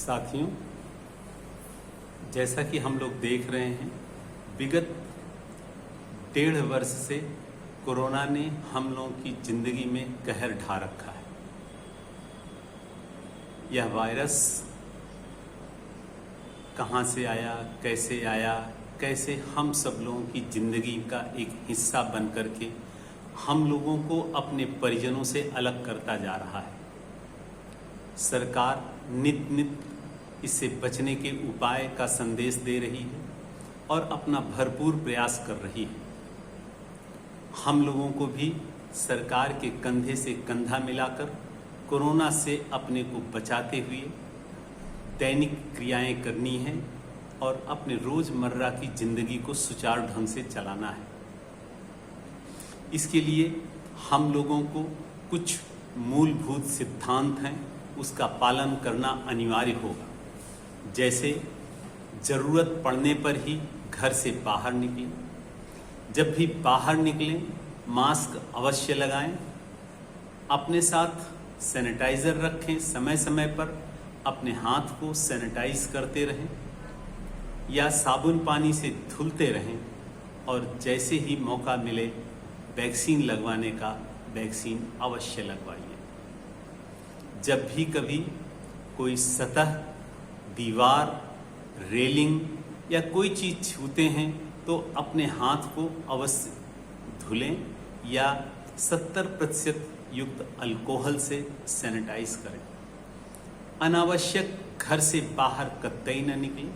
साथियों, जैसा कि हम लोग देख रहे हैं, विगत 1.5 वर्ष से कोरोना ने हम लोगों की जिंदगी में कहर ढा रखा है। यह वायरस कहाँ से आया, कैसे हम सब लोगों की जिंदगी का एक हिस्सा बन करके हम लोगों को अपने परिजनों से अलग करता जा रहा है। सरकार नित इससे बचने के उपाय का संदेश दे रही है और अपना भरपूर प्रयास कर रही है। हम लोगों को भी सरकार के कंधे से कंधा मिलाकर कोरोना से अपने को बचाते हुए दैनिक क्रियाएं करनी है और अपने रोज़मर्रा की ज़िंदगी को सुचारू ढंग से चलाना है। इसके लिए हम लोगों को कुछ मूलभूत सिद्धांत हैं, उसका पालन करना अनिवार्य होगा। जैसे ज़रूरत पड़ने पर ही घर से बाहर निकलें, जब भी बाहर निकलें मास्क अवश्य लगाएं, अपने साथ सैनिटाइज़र रखें, समय समय पर अपने हाथ को सैनिटाइज करते रहें या साबुन पानी से धुलते रहें और जैसे ही मौका मिले वैक्सीन लगवाने का वैक्सीन अवश्य लगवाइए। जब भी कभी कोई सतह, दीवार, रेलिंग या कोई चीज़ छूते हैं तो अपने हाथ को अवश्य धुलें या 70% युक्त अल्कोहल से सैनिटाइज करें। अनावश्यक घर से बाहर कतई न निकलें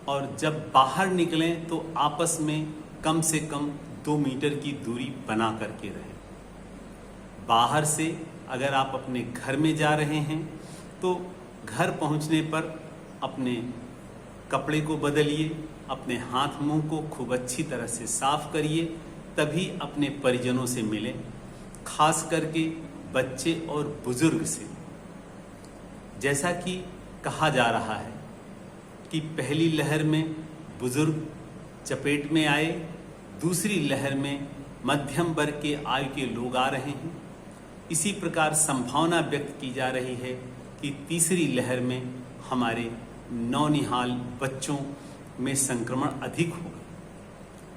और जब बाहर निकलें तो आपस में कम से कम 2 मीटर की दूरी बना करके रहें। बाहर से अगर आप अपने घर में जा रहे हैं तो घर पहुंचने पर अपने कपड़े को बदलिए, अपने हाथ मुंह को खूब अच्छी तरह से साफ करिए, तभी अपने परिजनों से मिलें, खास करके बच्चे और बुजुर्ग से। जैसा कि कहा जा रहा है कि पहली लहर में बुजुर्ग चपेट में आए, दूसरी लहर में मध्यम वर्ग के आयु के लोग आ रहे हैं। इसी प्रकार संभावना व्यक्त की जा रही है कि तीसरी लहर में हमारे नौनिहाल बच्चों में संक्रमण अधिक होगा।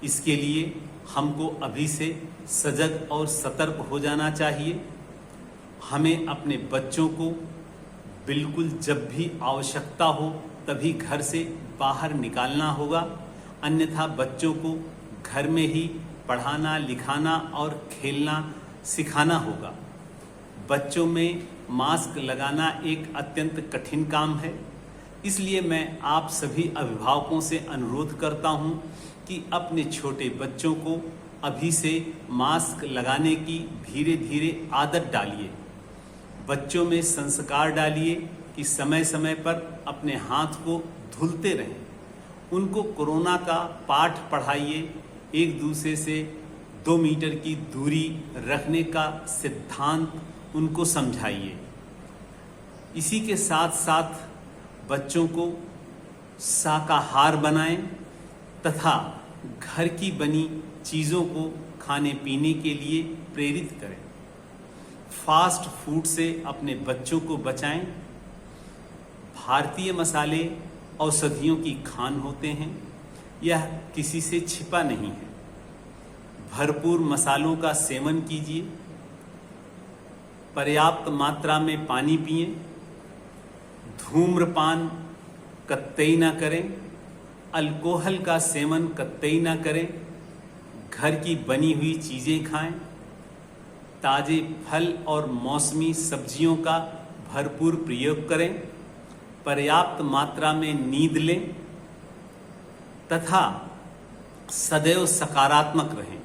इसके लिए हमको अभी से सजग और सतर्क हो जाना चाहिए। हमें अपने बच्चों को बिल्कुल जब भी आवश्यकता हो तभी घर से बाहर निकालना होगा, अन्यथा बच्चों को घर में ही पढ़ाना, लिखाना और खेलना सिखाना होगा। बच्चों में मास्क लगाना एक अत्यंत कठिन काम है, इसलिए मैं आप सभी अभिभावकों से अनुरोध करता हूं कि अपने छोटे बच्चों को अभी से मास्क लगाने की धीरे धीरे आदत डालिए। बच्चों में संस्कार डालिए कि समय समय पर अपने हाथ को धुलते रहें। उनको कोरोना का पाठ पढ़ाइए, एक दूसरे से 2 मीटर की दूरी रखने का सिद्धांत उनको समझाइए। इसी के साथ साथ बच्चों को शाकाहार बनाएं तथा घर की बनी चीज़ों को खाने पीने के लिए प्रेरित करें। फास्ट फूड से अपने बच्चों को बचाएं। भारतीय मसाले औषधियों की खान होते हैं, यह किसी से छिपा नहीं है। भरपूर मसालों का सेवन कीजिए, पर्याप्त मात्रा में पानी पिएं, धूम्रपान कतई ना करें, अल्कोहल का सेवन कतई ना करें, घर की बनी हुई चीज़ें खाएं, ताज़े फल और मौसमी सब्जियों का भरपूर प्रयोग करें, पर्याप्त मात्रा में नींद लें तथा सदैव सकारात्मक रहें।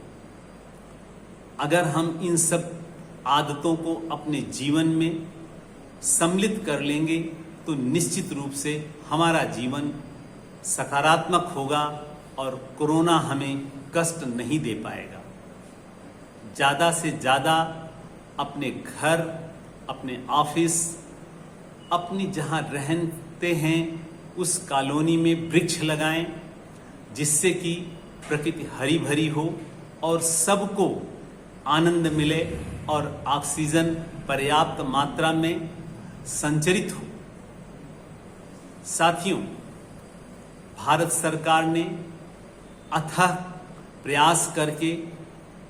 अगर हम इन सब आदतों को अपने जीवन में सम्मिलित कर लेंगे तो निश्चित रूप से हमारा जीवन सकारात्मक होगा और कोरोना हमें कष्ट नहीं दे पाएगा। ज़्यादा से ज़्यादा अपने घर, अपने ऑफिस, अपनी जहाँ रहते हैं उस कॉलोनी में वृक्ष लगाएं, जिससे कि प्रकृति हरी भरी हो और सबको आनंद मिले और ऑक्सीजन पर्याप्त मात्रा में संचरित हो। साथियों, भारत सरकार ने अथक प्रयास करके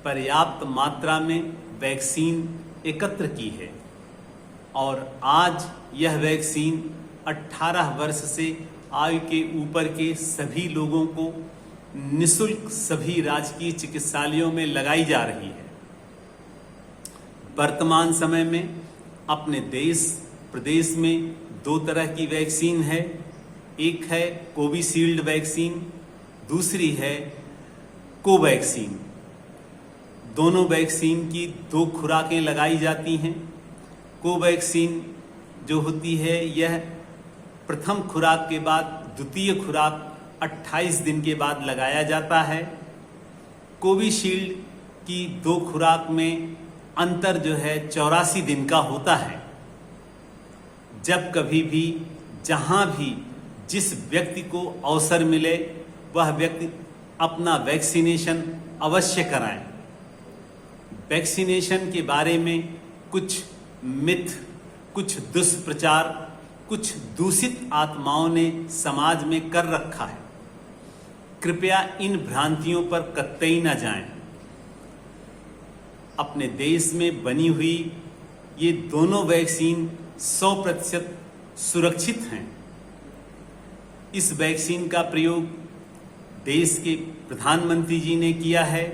पर्याप्त मात्रा में वैक्सीन एकत्र की है और आज यह वैक्सीन 18 वर्ष से आयु के ऊपर के सभी लोगों को निःशुल्क सभी राजकीय चिकित्सालयों में लगाई जा रही है। वर्तमान समय में अपने देश प्रदेश में 2 तरह की वैक्सीन है। एक है कोविशील्ड वैक्सीन, दूसरी है कोवैक्सीन। दोनों वैक्सीन की 2 खुराकें लगाई जाती हैं। कोवैक्सीन जो होती है यह प्रथम खुराक के बाद द्वितीय खुराक 28 दिन के बाद लगाया जाता है। कोविशील्ड की 2 खुराक में अंतर जो है 84 दिन का होता है। जब कभी भी जहां भी जिस व्यक्ति को अवसर मिले वह व्यक्ति अपना वैक्सीनेशन अवश्य कराएं। वैक्सीनेशन के बारे में कुछ मिथ, कुछ दुष्प्रचार, कुछ दूषित आत्माओं ने समाज में कर रखा है। कृपया इन भ्रांतियों पर कतई न जाएं। अपने देश में बनी हुई ये दोनों वैक्सीन 100% सुरक्षित हैं। इस वैक्सीन का प्रयोग देश के प्रधानमंत्री जी ने किया है।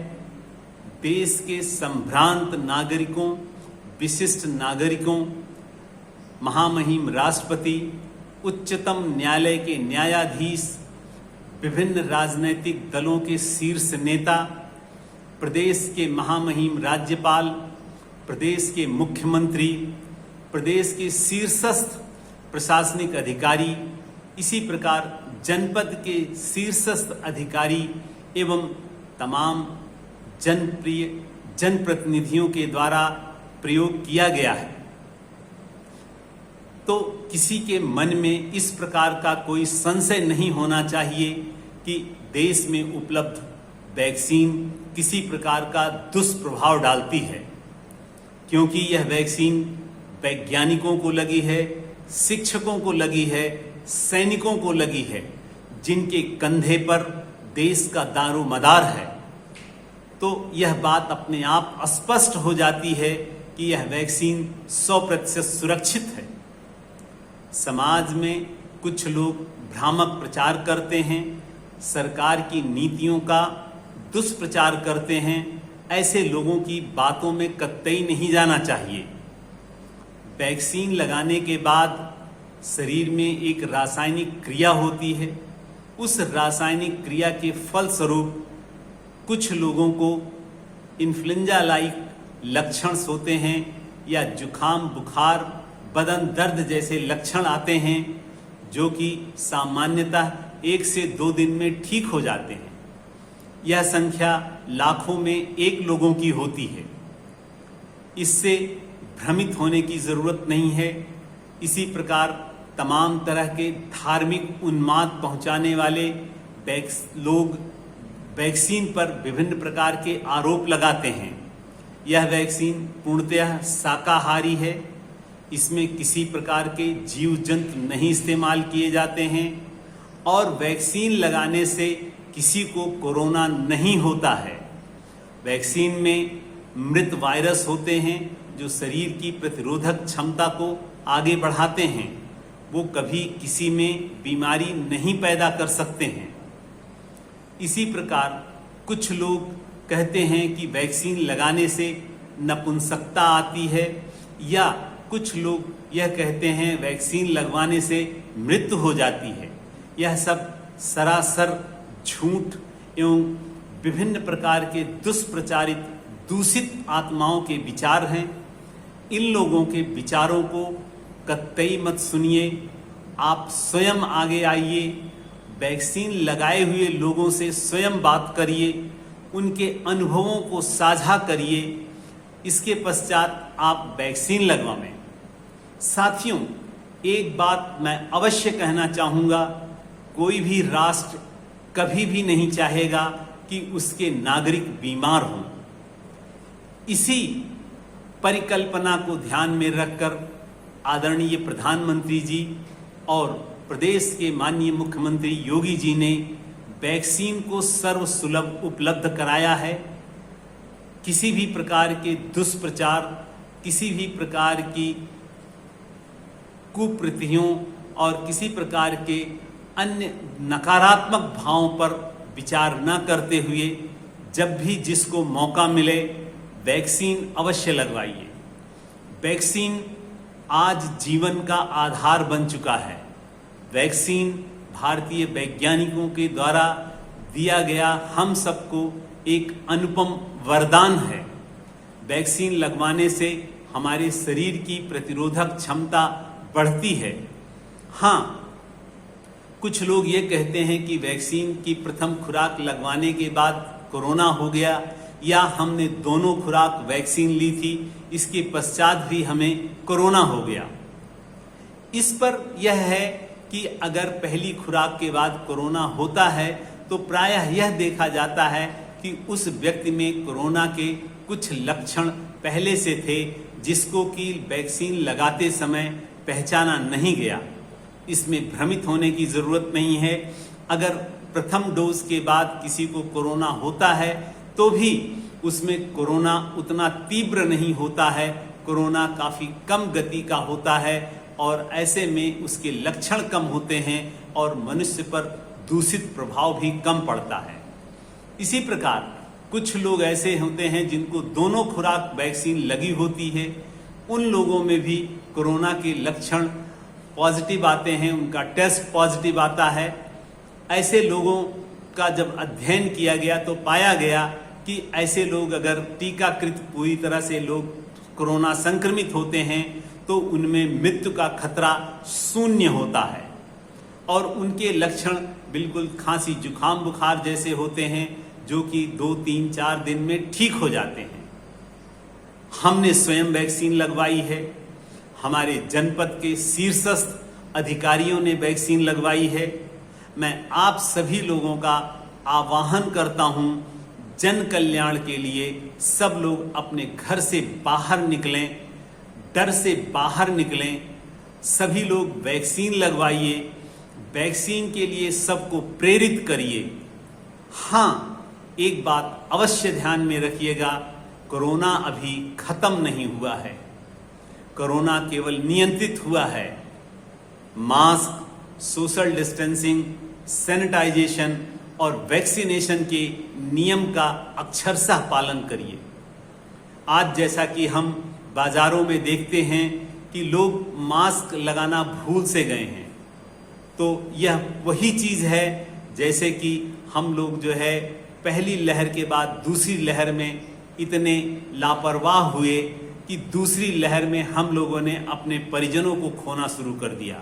देश के संभ्रांत नागरिकों, विशिष्ट नागरिकों, महामहिम राष्ट्रपति, उच्चतम न्यायालय के न्यायाधीश, विभिन्न राजनैतिक दलों के शीर्ष नेता, प्रदेश के महामहिम राज्यपाल, प्रदेश के मुख्यमंत्री, प्रदेश के शीर्षस्थ प्रशासनिक अधिकारी, इसी प्रकार जनपद के शीर्षस्थ अधिकारी एवं तमाम जनप्रिय जनप्रतिनिधियों के द्वारा प्रयोग किया गया है। तो किसी के मन में इस प्रकार का कोई संशय नहीं होना चाहिए कि देश में उपलब्ध वैक्सीन किसी प्रकार का दुष्प्रभाव डालती है, क्योंकि यह वैक्सीन वैज्ञानिकों को लगी है, शिक्षकों को लगी है, सैनिकों को लगी है, जिनके कंधे पर देश का दारोमदार है। तो यह बात अपने आप स्पष्ट हो जाती है कि यह वैक्सीन 100% सुरक्षित है। समाज में कुछ लोग भ्रामक प्रचार करते हैं, सरकार की नीतियों का दुष्प्रचार करते हैं। ऐसे लोगों की बातों में कतई नहीं जाना चाहिए। वैक्सीन लगाने के बाद शरीर में एक रासायनिक क्रिया होती है। उस रासायनिक क्रिया के फलस्वरूप कुछ लोगों को इन्फ्लुएंजा लाइक लक्षण होते हैं या जुखाम, बुखार, बदन दर्द जैसे लक्षण आते हैं, जो कि सामान्यतः 1 से 2 दिन में ठीक हो जाते हैं। यह संख्या लाखों में 1 लोगों की होती है। इससे भ्रमित होने की जरूरत नहीं है। इसी प्रकार तमाम तरह के धार्मिक उन्माद पहुंचाने वाले लोग वैक्सीन पर विभिन्न प्रकार के आरोप लगाते हैं। यह वैक्सीन पूर्णतः शाकाहारी है। इसमें किसी प्रकार के जीव जंतु नहीं इस्तेमाल किए जाते हैं और वैक्सीन लगाने से किसी को कोरोना नहीं होता है। वैक्सीन में मृत वायरस होते हैं जो शरीर की प्रतिरोधक क्षमता को आगे बढ़ाते हैं। वो कभी किसी में बीमारी नहीं पैदा कर सकते हैं। इसी प्रकार कुछ लोग कहते हैं कि वैक्सीन लगाने से नपुंसकता आती है, या कुछ लोग यह कहते हैं वैक्सीन लगवाने से मृत्यु हो जाती है। यह सब सरासर झूठ एवं विभिन्न प्रकार के दुष्प्रचारित दूषित आत्माओं के विचार हैं। इन लोगों के विचारों को कतई मत सुनिए। आप स्वयं आगे आइए, वैक्सीन लगाए हुए लोगों से स्वयं बात करिए, उनके अनुभवों को साझा करिए। इसके पश्चात आप वैक्सीन लगवाएं। साथियों, एक बात मैं अवश्य कहना चाहूँगा, कोई भी राष्ट्र कभी भी नहीं चाहेगा कि उसके नागरिक बीमार हों। इसी परिकल्पना को ध्यान में रखकर आदरणीय प्रधानमंत्री जी और प्रदेश के माननीय मुख्यमंत्री योगी जी ने वैक्सीन को सर्वसुलभ उपलब्ध कराया है। किसी भी प्रकार के दुष्प्रचार, किसी भी प्रकार की कुप्रतियों और किसी प्रकार के अन्य नकारात्मक भावों पर विचार न करते हुए जब भी जिसको मौका मिले वैक्सीन अवश्य लगवाइए। वैक्सीन आज जीवन का आधार बन चुका है। वैक्सीन भारतीय वैज्ञानिकों के द्वारा दिया गया हम सबको एक अनुपम वरदान है। वैक्सीन लगवाने से हमारे शरीर की प्रतिरोधक क्षमता बढ़ती है। हाँ, कुछ लोग ये कहते हैं कि वैक्सीन की प्रथम खुराक लगवाने के बाद कोरोना हो गया, या हमने दोनों खुराक वैक्सीन ली थी, इसके पश्चात भी हमें कोरोना हो गया। इस पर यह है कि अगर पहली खुराक के बाद कोरोना होता है तो प्रायः यह देखा जाता है कि उस व्यक्ति में कोरोना के कुछ लक्षण पहले से थे जिसको कि वैक्सीन लगाते समय पहचाना नहीं गया। इसमें भ्रमित होने की ज़रूरत नहीं है। अगर प्रथम डोज के बाद किसी को कोरोना होता है तो भी उसमें कोरोना उतना तीव्र नहीं होता है, कोरोना काफ़ी कम गति का होता है और ऐसे में उसके लक्षण कम होते हैं और मनुष्य पर दूषित प्रभाव भी कम पड़ता है। इसी प्रकार कुछ लोग ऐसे होते हैं जिनको दोनों खुराक वैक्सीन लगी होती है, उन लोगों में भी कोरोना के लक्षण पॉजिटिव आते हैं, उनका टेस्ट पॉजिटिव आता है। ऐसे लोगों का जब अध्ययन किया गया तो पाया गया कि ऐसे लोग अगर टीकाकृत पूरी तरह से लोग कोरोना संक्रमित होते हैं तो उनमें मृत्यु का खतरा शून्य होता है और उनके लक्षण बिल्कुल खांसी जुखाम बुखार जैसे होते हैं जो कि 2, 3, 4 दिन में ठीक हो जाते हैं। हमने स्वयं वैक्सीन लगवाई है, हमारे जनपद के शीर्षस्थ अधिकारियों ने वैक्सीन लगवाई है। मैं आप सभी लोगों का आह्वान करता हूं, जन कल्याण के लिए सब लोग अपने घर से बाहर निकलें, डर से बाहर निकलें, सभी लोग वैक्सीन लगवाइए, वैक्सीन के लिए सबको प्रेरित करिए। हाँ, एक बात अवश्य ध्यान में रखिएगा, कोरोना अभी खत्म नहीं हुआ है, कोरोना केवल नियंत्रित हुआ है। मास्क, सोशल डिस्टेंसिंग, सैनिटाइजेशन और वैक्सीनेशन के नियम का अक्षरशः पालन करिए। आज जैसा कि हम बाजारों में देखते हैं कि लोग मास्क लगाना भूल से गए हैं, तो यह वही चीज़ है जैसे कि हम लोग जो है पहली लहर के बाद दूसरी लहर में इतने लापरवाह हुए कि दूसरी लहर में हम लोगों ने अपने परिजनों को खोना शुरू कर दिया।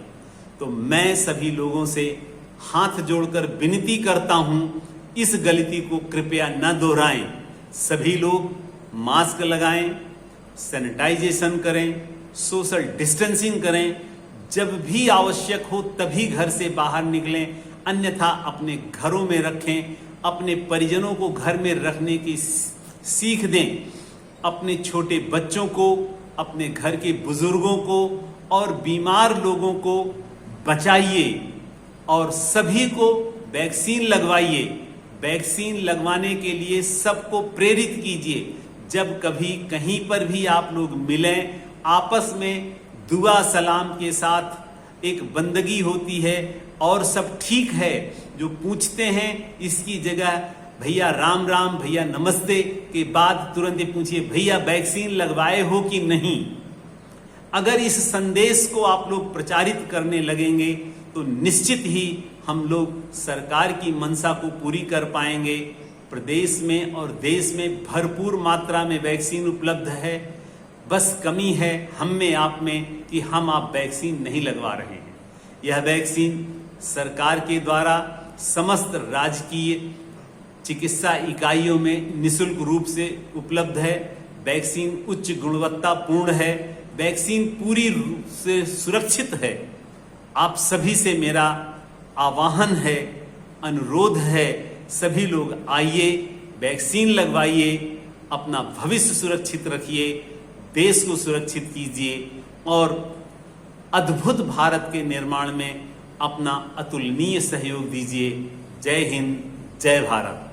तो मैं सभी लोगों से हाथ जोड़कर विनती करता हूं, इस गलती को कृपया न दोहराएं। सभी लोग मास्क लगाएं, सैनिटाइजेशन करें, सोशल डिस्टेंसिंग करें, जब भी आवश्यक हो तभी घर से बाहर निकलें, अन्यथा अपने घरों में रखें। अपने परिजनों को घर में रखने की सीख दें, अपने छोटे बच्चों को, अपने घर के बुजुर्गों को और बीमार लोगों को बचाइए और सभी को वैक्सीन लगवाइए। वैक्सीन लगवाने के लिए सबको प्रेरित कीजिए। जब कभी कहीं पर भी आप लोग मिलें, आपस में दुआ सलाम के साथ एक बंदगी होती है और सब ठीक है। जो पूछते हैं इसकी जगह भैया राम राम, भैया नमस्ते के बाद तुरंत ये पूछिए भैया वैक्सीन लगवाए हो कि नहीं। अगर इस संदेश को आप लोग प्रचारित करने लगेंगे तो निश्चित ही हम लोग सरकार की मंशा को पूरी कर पाएंगे। प्रदेश में और देश में भरपूर मात्रा में वैक्सीन उपलब्ध है, बस कमी है हम में आप में कि हम आप वैक्सीन नहीं लगवा रहे हैं। यह वैक्सीन सरकार के द्वारा समस्त राजकीय चिकित्सा इकाइयों में निःशुल्क रूप से उपलब्ध है। वैक्सीन उच्च गुणवत्तापूर्ण है, वैक्सीन पूरी रूप से सुरक्षित है। आप सभी से मेरा आह्वान है, अनुरोध है, सभी लोग आइए, वैक्सीन लगवाइए, अपना भविष्य सुरक्षित रखिए, देश को सुरक्षित कीजिए और अद्भुत भारत के निर्माण में अपना अतुलनीय सहयोग दीजिए। जय हिंद, जय भारत।